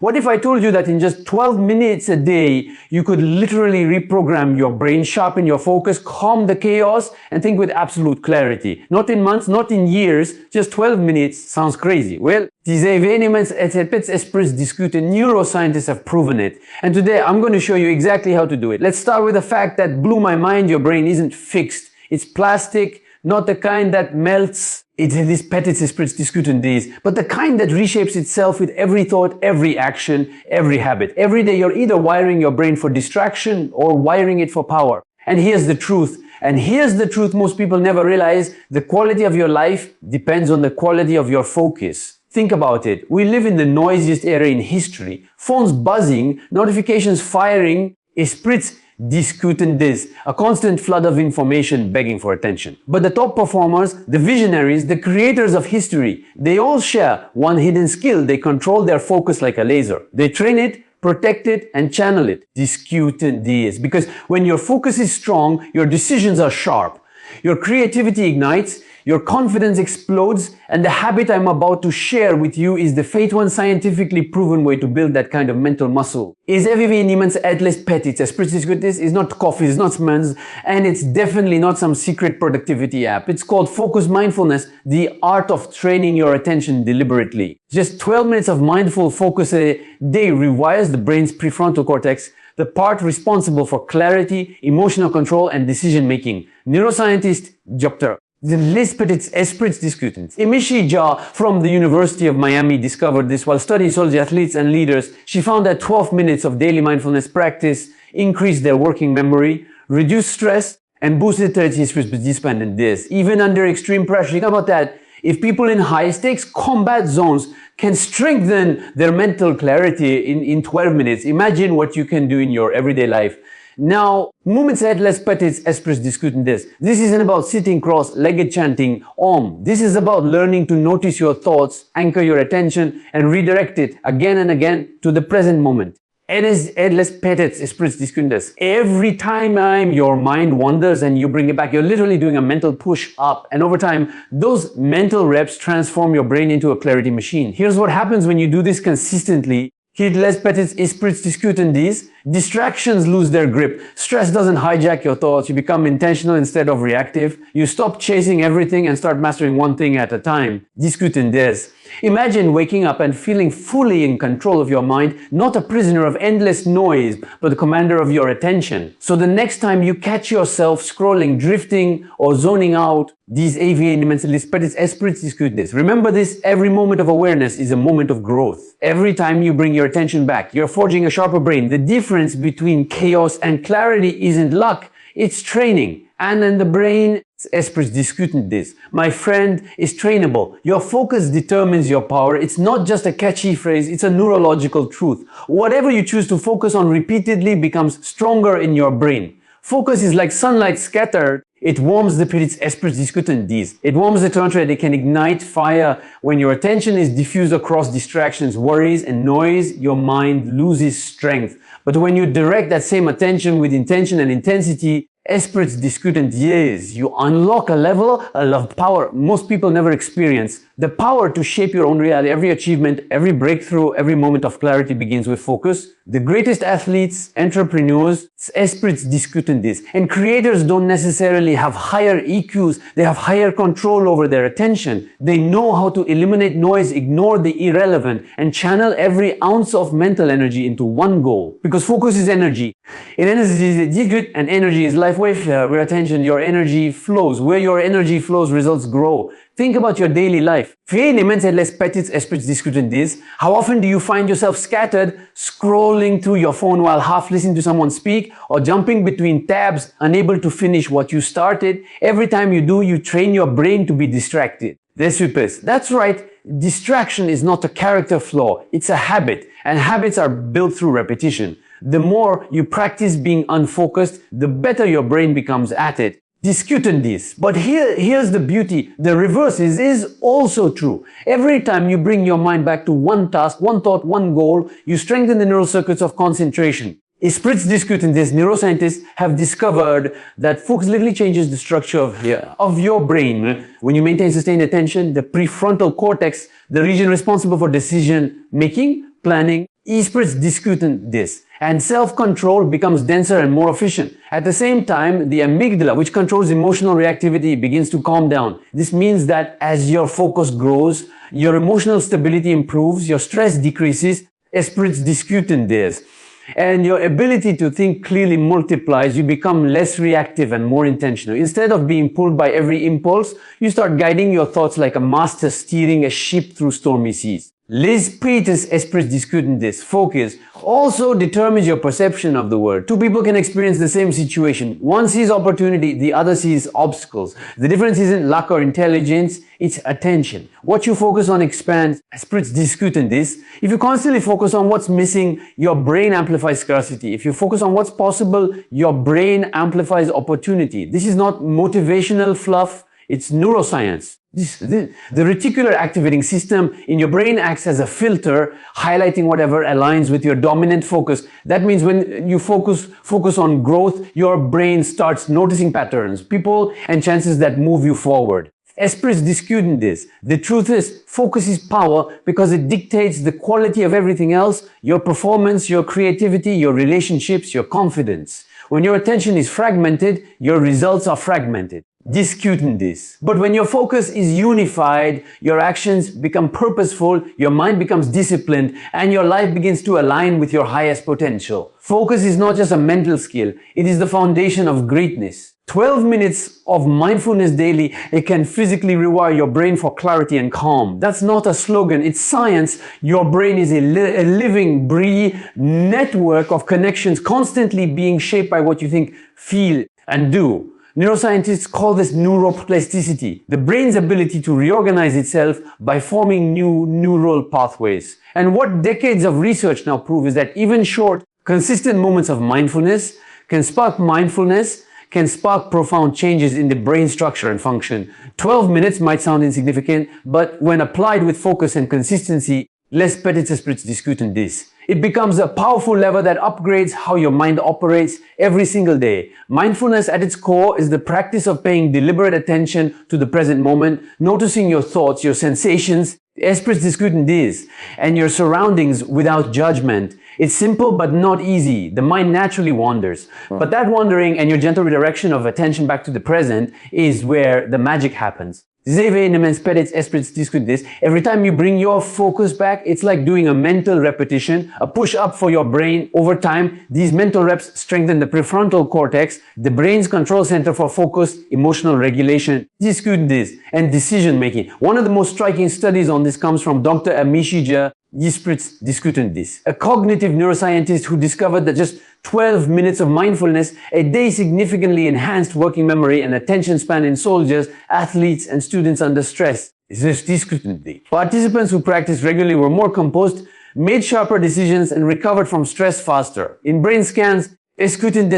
What if I told you that in just 12 minutes a day, you could literally reprogram your brain, sharpen your focus, calm the chaos, and think with absolute clarity? Not in months, not in years, just 12 minutes. Sounds crazy. Well, these événements et ces petits esprits discutés, neuroscientists have proven it. And today I'm going to show you exactly how to do it. Let's start with the fact that blew my mind. Your brain isn't fixed. It's plastic, not the kind that melts. It's these petits esprits discutant these, but the kind that reshapes itself with every thought, every action, every habit. Every day you're either wiring your brain for distraction or wiring it for power. And here's the truth. Most people never realize. The quality of your life depends on the quality of your focus. Think about it. We live in the noisiest era in history. Phones buzzing, notifications firing, esprits discutant this, a constant flood of information begging for attention. But the top performers, the visionaries, the creators of history, they all share one hidden skill. They control their focus like a laser. They train it, protect it, and channel it. Discutant this. Because when your focus is strong, your decisions are sharp. Your creativity ignites, your confidence explodes, and the habit I'm about to share with you is the Fate One scientifically proven way to build that kind of mental muscle. Is everything immense atlas petits, esprits discutis is not coffee, it's not smuns, and it's definitely not some secret productivity app. It's called Focus Mindfulness, the art of training your attention deliberately. Just 12 minutes of mindful focus a day rewires the brain's prefrontal cortex, the part responsible for clarity, emotional control, and decision making. Neuroscientist Dr. Les Petits Esprits Discutants. Emishi Jha from the University of Miami discovered this while studying soldier athletes and leaders. She found that 12 minutes of daily mindfulness practice increased their working memory, reduced stress, and boosted their dependent this. Even under extreme pressure. Think about that. If people in high-stakes combat zones can strengthen their mental clarity in 12 minutes, imagine what you can do in your everyday life. Now, moments at les petits esprits discutant this. This isn't about sitting cross-legged chanting Om. This is about learning to notice your thoughts, anchor your attention, and redirect it again and again to the present moment. It is les petits esprits discutant this. Every time your mind wanders and you bring it back, you're literally doing a mental push up. And over time, those mental reps transform your brain into a clarity machine. Here's what happens when you do this consistently. Les petits esprits discutant these. Distractions lose their grip. Stress doesn't hijack your thoughts. You become intentional instead of reactive. You stop chasing everything and start mastering one thing at a time. Discutant this. Imagine waking up and feeling fully in control of your mind, not a prisoner of endless noise, but the commander of your attention. So the next time you catch yourself scrolling, drifting, or zoning out, these événements, les petits esprits discutent this. Remember this, every moment of awareness is a moment of growth. Every time you bring your attention back, you're forging a sharper brain. The difference between chaos and clarity isn't luck, it's training. And in the brain, esprits discutant this. My friend, is trainable. Your focus determines your power. It's not just a catchy phrase, it's a neurological truth. Whatever you choose to focus on repeatedly becomes stronger in your brain. Focus is like sunlight scattered. It warms the petits esprits discutant these. It warms the temperature. It can ignite fire. When your attention is diffused across distractions, worries, and noise, your mind loses strength. But when you direct that same attention with intention and intensity, esprits discutant yes, you unlock a level of power most people never experience. The power to shape your own reality. Every achievement, every breakthrough, every moment of clarity begins with focus. The greatest athletes, entrepreneurs, esprits discutant this. And creators don't necessarily have higher EQs. They have higher control over their attention. They know how to eliminate noise, ignore the irrelevant, and channel every ounce of mental energy into one goal. Because focus is energy. In energy, and energy is life wave, where attention, your energy flows. Where your energy flows, results grow. Think about your daily life. How often do you find yourself scattered, scrolling through your phone while half listening to someone speak, or jumping between tabs, unable to finish what you started? Every time you do, you train your brain to be distracted. That's right. Distraction is not a character flaw. It's a habit. And habits are built through repetition. The more you practice being unfocused, the better your brain becomes at it. Discutant this. But here's the beauty. The reverse is also true. Every time you bring your mind back to one task, one thought, one goal, you strengthen the neural circuits of concentration. Esprits discutant this. Neuroscientists have discovered that focus literally changes the structure of your brain. When you maintain sustained attention, the prefrontal cortex, the region responsible for decision making, planning, Esprit's discutant this, and self-control becomes denser and more efficient. At the same time, the amygdala, which controls emotional reactivity, begins to calm down. This means that as your focus grows, your emotional stability improves, your stress decreases, Esprit's discutant this, and your ability to think clearly multiplies. You become less reactive and more intentional. Instead of being pulled by every impulse, you start guiding your thoughts like a master steering a ship through stormy seas. L'esprit discutant this, focus, also determines your perception of the world. Two people can experience the same situation. One sees opportunity, the other sees obstacles. The difference isn't luck or intelligence, it's attention. What you focus on expands. Esprit discutant this. If you constantly focus on what's missing, your brain amplifies scarcity. If you focus on what's possible, your brain amplifies opportunity. This is not motivational fluff, it's neuroscience. The reticular activating system in your brain acts as a filter, highlighting whatever aligns with your dominant focus. That means when you focus on growth, your brain starts noticing patterns, people, and chances that move you forward. Esprit's discutant this. The truth is, focus is power because it dictates the quality of everything else, your performance, your creativity, your relationships, your confidence. When your attention is fragmented, your results are fragmented. Discutant this. But when your focus is unified, your actions become purposeful, your mind becomes disciplined, and your life begins to align with your highest potential. Focus is not just a mental skill, it is the foundation of greatness. 12 minutes of mindfulness daily, it can physically rewire your brain for clarity and calm. That's not a slogan, it's science. Your brain is a living, breathing network of connections constantly being shaped by what you think, feel, and do. Neuroscientists call this neuroplasticity, the brain's ability to reorganize itself by forming new neural pathways. And what decades of research now prove is that even short, consistent moments of mindfulness can spark profound changes in the brain structure and function. 12 minutes might sound insignificant, but when applied with focus and consistency, l'esprit discutant this. It becomes a powerful lever that upgrades how your mind operates every single day. Mindfulness at its core is the practice of paying deliberate attention to the present moment, noticing your thoughts, your sensations, esprit discutant this, and your surroundings without judgment. It's simple but not easy. The mind naturally wanders. But that wandering and your gentle redirection of attention back to the present is where the magic happens. Every time you bring your focus back, it's like doing a mental repetition, a push-up for your brain. Over time, these mental reps strengthen the prefrontal cortex, the brain's control center for focus, emotional regulation, and decision-making. One of the most striking studies on this comes from Dr. Amishija Discutant, a cognitive neuroscientist who discovered that just 12 minutes of mindfulness a day significantly enhanced working memory and attention span in soldiers, athletes, and students under stress. Participants who practiced regularly were more composed, made sharper decisions, and recovered from stress faster. In brain scans, discutant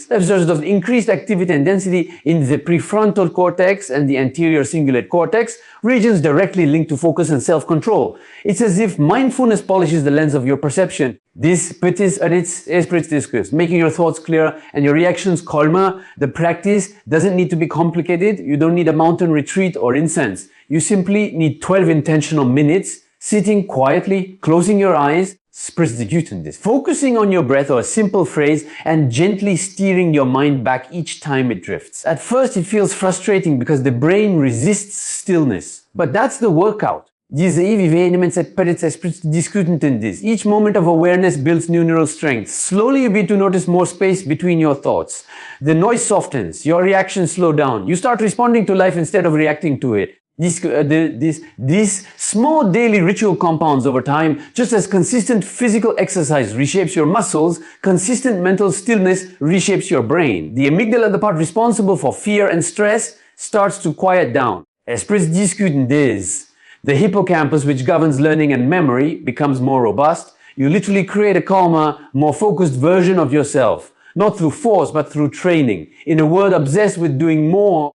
observed of increased activity and density in the prefrontal cortex and the anterior cingulate cortex, regions directly linked to focus and self-control. It's as if mindfulness polishes the lens of your perception. This making your thoughts clearer and your reactions calmer. The practice doesn't need to be complicated. You don't need a mountain retreat or incense. You simply need 12 intentional minutes, sitting quietly, closing your eyes, focusing on your breath or a simple phrase and gently steering your mind back each time it drifts. At first it feels frustrating because the brain resists stillness. But that's the workout. Each moment of awareness builds new neural strength. Slowly you begin to notice more space between your thoughts. The noise softens, your reactions slow down. You start responding to life instead of reacting to it. These small daily ritual compounds over time, just as consistent physical exercise reshapes your muscles, consistent mental stillness reshapes your brain. The amygdala, the part responsible for fear and stress, starts to quiet down. Esprit discutant this. The hippocampus, which governs learning and memory, becomes more robust. You literally create a calmer, more focused version of yourself. Not through force, but through training. In a world obsessed with doing more,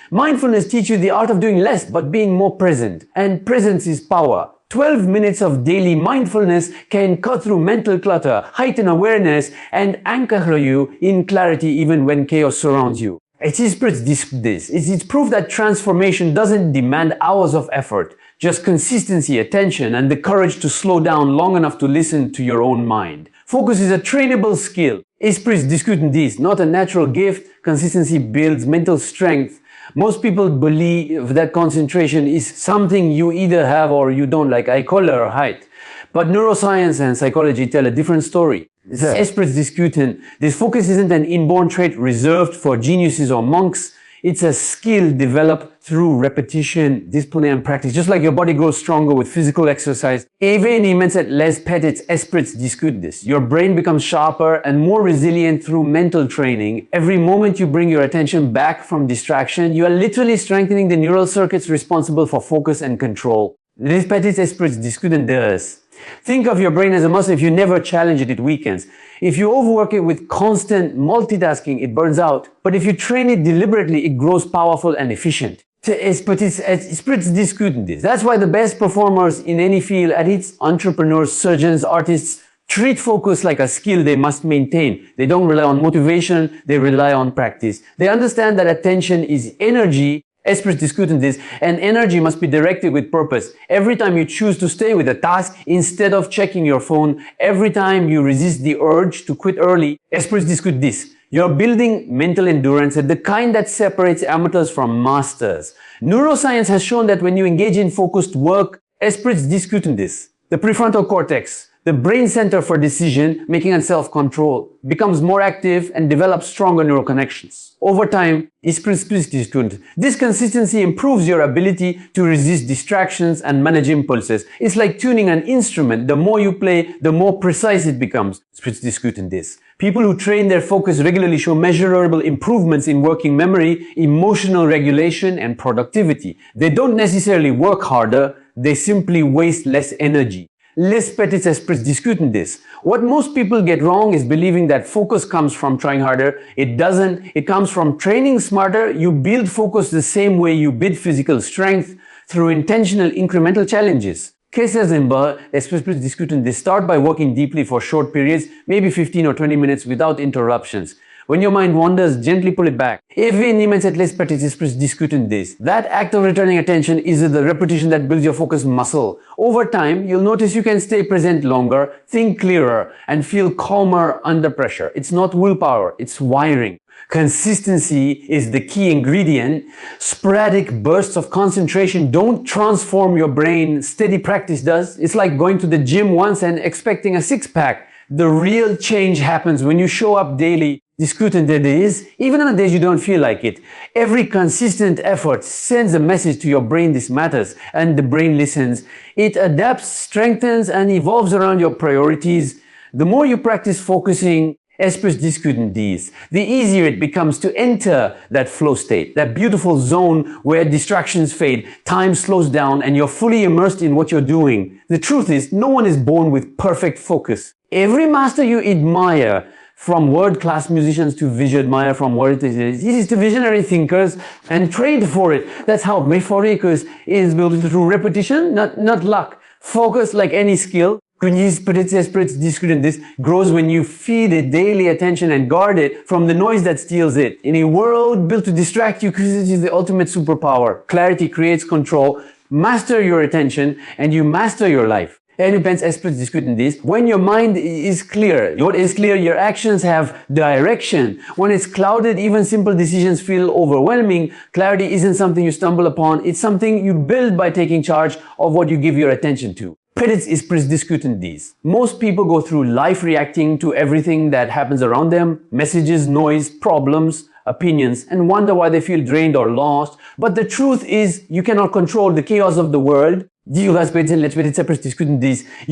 mindfulness teaches you the art of doing less but being more present. And presence is power. 12 minutes of daily mindfulness can cut through mental clutter, heighten awareness, and anchor you in clarity even when chaos surrounds you. It's proof that transformation doesn't demand hours of effort. just consistency, attention, and the courage to slow down long enough to listen to your own mind. Focus is a trainable skill. Esprits discutent this, not a natural gift. Consistency builds mental strength. Most people believe that concentration is something you either have or you don't, like eye color or height. But neuroscience and psychology tell a different story. Esprits discutent. This focus isn't an inborn trait reserved for geniuses or monks. It's a skill developed through repetition, discipline, and practice. Just like your body grows stronger with physical exercise, événements et les petits esprits discutent this. Your brain becomes sharper and more resilient through mental training. Every moment you bring your attention back from distraction, you are literally strengthening the neural circuits responsible for focus and control. Les petits esprits discutent this. Think of your brain as a muscle. If you never challenge it, it weakens. If you overwork it with constant multitasking, it burns out. But if you train it deliberately, it grows powerful and efficient. Esprits discutent this. That's why the best performers in any field, athletes, entrepreneurs, surgeons, artists, treat focus like a skill they must maintain. They don't rely on motivation, they rely on practice. They understand that attention is energy. Esprits discutent this, and energy must be directed with purpose. Every time you choose to stay with a task instead of checking your phone, every time you resist the urge to quit early, esprits discutent this. You're building mental endurance, the kind that separates amateurs from masters. Neuroscience has shown that when you engage in focused work, esprits discutent this. The prefrontal cortex, the brain center for decision making and self-control, becomes more active and develops stronger neural connections. Over time, esprits discutent. This consistency improves your ability to resist distractions and manage impulses. It's like tuning an instrument. The more you play, the more precise it becomes. Esprits discutent this. People who train their focus regularly show measurable improvements in working memory, emotional regulation, and productivity. They don't necessarily work harder, they simply waste less energy. Les petits esprits discutent this. What most people get wrong is believing that focus comes from trying harder. It doesn't. It comes from training smarter. You build focus the same way you build physical strength, through intentional incremental challenges. Cases in esprits discutent this. Start by working deeply for short periods, maybe 15 or 20 minutes without interruptions. When your mind wanders, gently pull it back. Événements et les petits esprits discutent this. That act of returning attention is the repetition that builds your focus muscle. Over time, you'll notice you can stay present longer, think clearer, and feel calmer under pressure. It's not willpower, it's wiring. Consistency is the key ingredient. Sporadic bursts of concentration don't transform your brain. Steady practice does. It's like going to the gym once and expecting a six-pack. The real change happens when you show up daily. Discutent it is, even on the days you don't feel like it. Every consistent effort sends a message to your brain this matters, and the brain listens. It adapts, strengthens, and evolves around your priorities. The more you practice focusing, esprits discutent these, the easier it becomes to enter that flow state, that beautiful zone where distractions fade, time slows down, and you're fully immersed in what you're doing. The truth is, no one is born with perfect focus. Every master you admire, from world-class musicians to admire from world-class to visionary thinkers, and trained for it. That's how methodics is built through repetition, not luck. Focus, like any skill, esprits discutent this, grows when you feed it daily attention and guard it from the noise that steals it. In a world built to distract you, curiosity is the ultimate superpower. Clarity creates control. Master your attention and you master your life. Événements esprits discutent this. When your mind is clear, what is clear, your actions have direction. When it's clouded, even simple decisions feel overwhelming. Clarity isn't something you stumble upon, it's something you build by taking charge of what you give your attention to. Petits esprits discutent these. Most people go through life reacting to everything that happens around them, messages, noise, problems, opinions, and wonder why they feel drained or lost. But the truth is, you cannot control the chaos of the world. You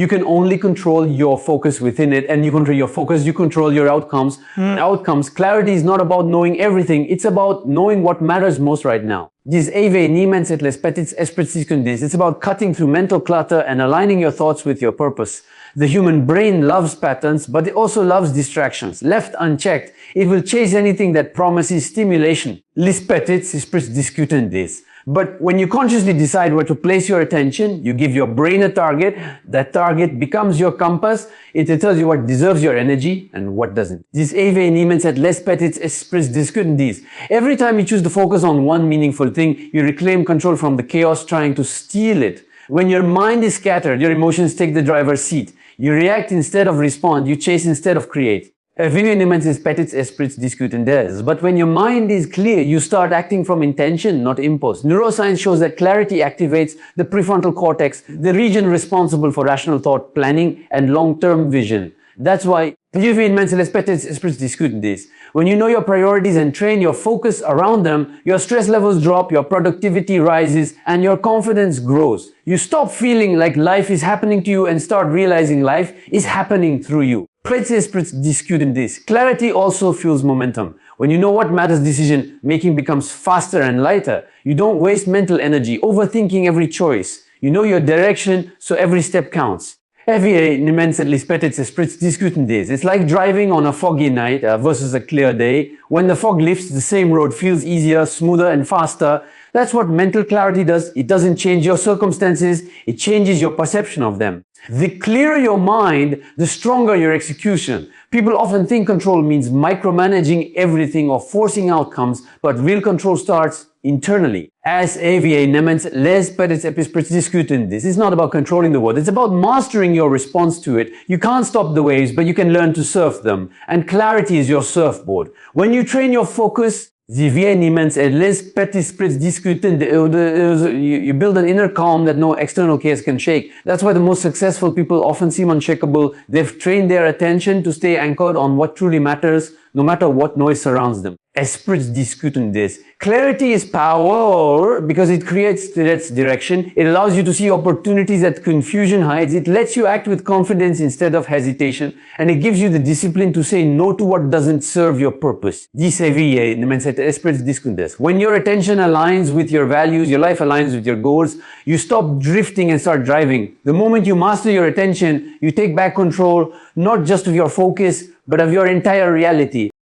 can only control your focus within it, and you control your focus, you control your outcomes. Clarity is not about knowing everything, it's about knowing what matters most right now. It's about cutting through mental clutter and aligning your thoughts with your purpose. The human brain loves patterns, but it also loves distractions. Left unchecked, it will chase anything that promises stimulation. Les petits esprits discutent this. But when you consciously decide where to place your attention, you give your brain a target, that target becomes your compass, it tells you what deserves your energy and what doesn't. This événements et les petits esprits discutent this. Every time you choose to focus on one meaningful thing, you reclaim control from the chaos trying to steal it. When your mind is scattered, your emotions take the driver's seat. You react instead of respond. You chase instead of create. Vivien immenses petits esprits discutent des. But when your mind is clear, you start acting from intention, not impulse. Neuroscience shows that clarity activates the prefrontal cortex, the region responsible for rational thought, planning, and long-term vision. That's why Vivien immenses petits esprits discutent des. When you know your priorities and train your focus around them, your stress levels drop, your productivity rises, and your confidence grows. You stop feeling like life is happening to you and start realizing life is happening through you. Petits esprits discutent des. Clarity also fuels momentum. When you know what matters, decision making becomes faster and lighter. You don't waste mental energy overthinking every choice. You know your direction, so every step counts. It's like driving on a foggy night versus a clear day. When the fog lifts, the same road feels easier, smoother, and faster. That's what mental clarity does. It doesn't change your circumstances, it changes your perception of them. The clearer your mind, the stronger your execution. People often think control means micromanaging everything or forcing outcomes, but real control starts internally. As AVA nemens les petits esprits discutent des. It's not about controlling the world, it's about mastering your response to it. You can't stop the waves, but you can learn to surf them. And clarity is your surfboard. When you train your focus, you build an inner calm that no external chaos can shake. That's why the most successful people often seem unshakable. They've trained their attention to stay anchored on what truly matters, no matter what noise surrounds them. Esprits discutent des. Clarity is power because it creates direction. It allows you to see opportunities that confusion hides. It lets you act with confidence instead of hesitation. And it gives you the discipline to say no to what doesn't serve your purpose. Esprits discutent des. When your attention aligns with your values, your life aligns with your goals, you stop drifting and start driving. The moment you master your attention, you take back control, not just of your focus, but of your entire reality.